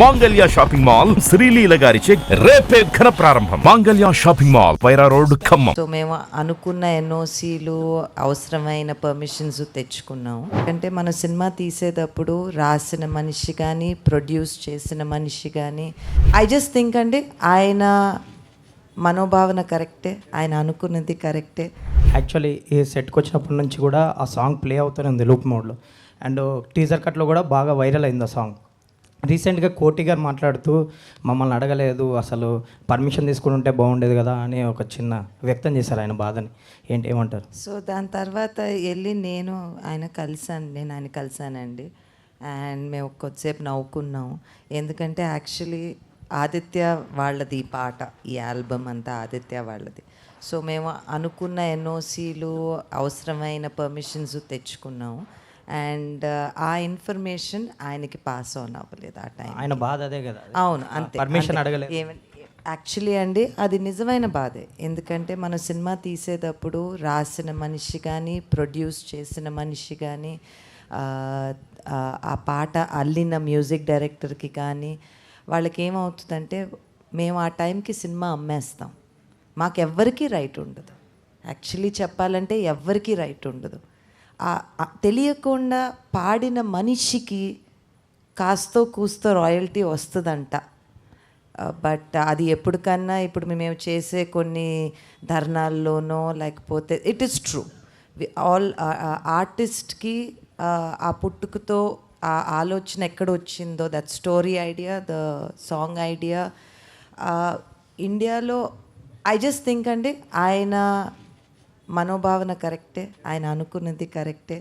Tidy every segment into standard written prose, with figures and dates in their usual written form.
మాంగళ్య shopping mall Sreeleela గారిచే రేపే ఘన ప్రారంభం. Mangalya shopping mall Wyra road Khammam. So మేము అనుకున్న ఎన్ఓసీలు అవసరమైన పర్మిషన్స్ తెచ్చుకున్నాం. అంటే మన సినిమా తీసేటప్పుడు రాసిన మనిషి కానీ ప్రొడ్యూస్ చేసిన మనిషి కానీ ఐ జస్ట్ థింక్ అండి ఆయన మనోభావన కరెక్టే, ఆయన అనుకున్నది కరెక్టే. యాక్చువల్లీ ఈ సెట్కి వచ్చినప్పటి నుంచి కూడా ఆ సాంగ్ ప్లే అవుతూనే ఉంది లూప్ మోడ్లో. అండ్ టీజర్ కట్లో కూడా బాగా వైరల్ అయింది ఆ సాంగ్. రీసెంట్గా కోటి గారు మాట్లాడుతూ మమ్మల్ని అడగలేదు, అసలు పర్మిషన్ తీసుకుని ఉంటే బాగుండేది కదా అని ఒక చిన్న వ్యక్తం చేశారు ఆయన బాధని. ఏమంటారు? సో దాని తర్వాత వెళ్ళి నేను ఆయన కలిసానండి. అండ్ మేము కొద్దిసేపు నవ్వుకున్నాం. ఎందుకంటే యాక్చువల్లీ ఆదిత్య వాళ్ళది ఈ పాట, ఈ ఆల్బమ్ అంతా ఆదిత్య వాళ్ళది. సో మేము అనుకున్న ఎన్ఓసీలు అవసరమైన పర్మిషన్స్ తెచ్చుకున్నాం. అండ్ ఆ ఇన్ఫర్మేషన్ ఆయనకి పాస్ ఆన్ అవ్వలేదు ఆ టైం. ఆయన బాధ అదే కదా. అవును, అంతే. పర్మిషన్ అడగలేదు. యాక్చువల్లీ అండి అది నిజమైన బాధే. ఎందుకంటే మన సినిమా తీసేటప్పుడు రాసిన మనిషి కానీ ప్రొడ్యూస్ చేసిన మనిషి కానీ ఆ పాట అల్లిన మ్యూజిక్ డైరెక్టర్కి కానీ వాళ్ళకి ఏమవుతుందంటే మేము ఆ టైంకి సినిమా అమ్మేస్తాం. మాకెవ్వరికీ రైట్ ఉండదు. యాక్చువల్లీ చెప్పాలంటే ఎవ్వరికీ రైట్ ఉండదు. తెలియకుండా పాడిన మనిషికి కాస్తో కూస్తో రాయల్టీ వస్తుందంట. బట్ అది ఎప్పటికన్నా ఇప్పుడు మేము చేసే కొన్ని ధర్నాల్లోనో లేకపోతే ఇట్ ఈస్ ట్రూ ఆల్ ఆర్టిస్ట్కి ఆ పుట్టుకతో ఆ ఆలోచన ఎక్కడ వచ్చిందో, that story idea, the song idea ఇండియాలో ఐ జస్ట్ థింక్ అండి ఆయన మనోభావన కరెక్టే, ఆయన అనుకున్నది కరెక్టే.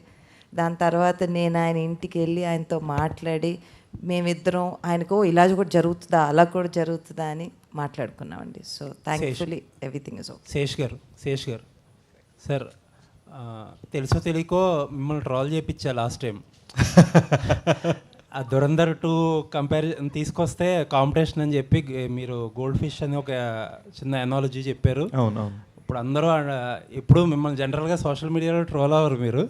దాని తర్వాత నేను ఆయన ఇంటికి వెళ్ళి ఆయనతో మాట్లాడి మేమిద్దరం ఆయనకు ఇలా కూడా జరుగుతుందా, అలా కూడా జరుగుతుందా అని మాట్లాడుకున్నామండి. So thankfully everything is okay. Shesh గారు సార్, తెలుసో తెలియకో మిమ్మల్ని ట్రాల్ చేయించా లాస్ట్ టైం. ఆ దురంధర్ 2 కంపారిజన్ తీసుకొస్తే కాంపిటీషన్ అని చెప్పి మీరు గోల్డ్ ఫిష్ అని ఒక చిన్న ఎనాలజీ చెప్పారు. అవునవును. ఇప్పుడు అందరూ ఇప్పుడు మిమ్మల్ని జనరల్గా సోషల్ మీడియాలో ట్రోల్ అవ్వరు మీరు.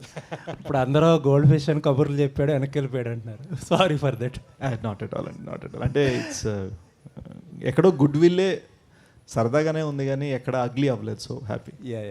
ఇప్పుడు అందరూ గోల్డ్ ఫిష్ అని కబుర్లు చెప్పాడు, వెనక్కి వెళ్ళిపోయాడు అంటున్నారు. Sorry for that. Not at all అండి, నాట్ ఎట్ ఆల్. అంటే ఇట్స్ ఎక్కడో గుడ్ విల్లే సరదాగానే ఉంది కానీ ఎక్కడ అగ్లీ అవ్వలేదు. So happy. యా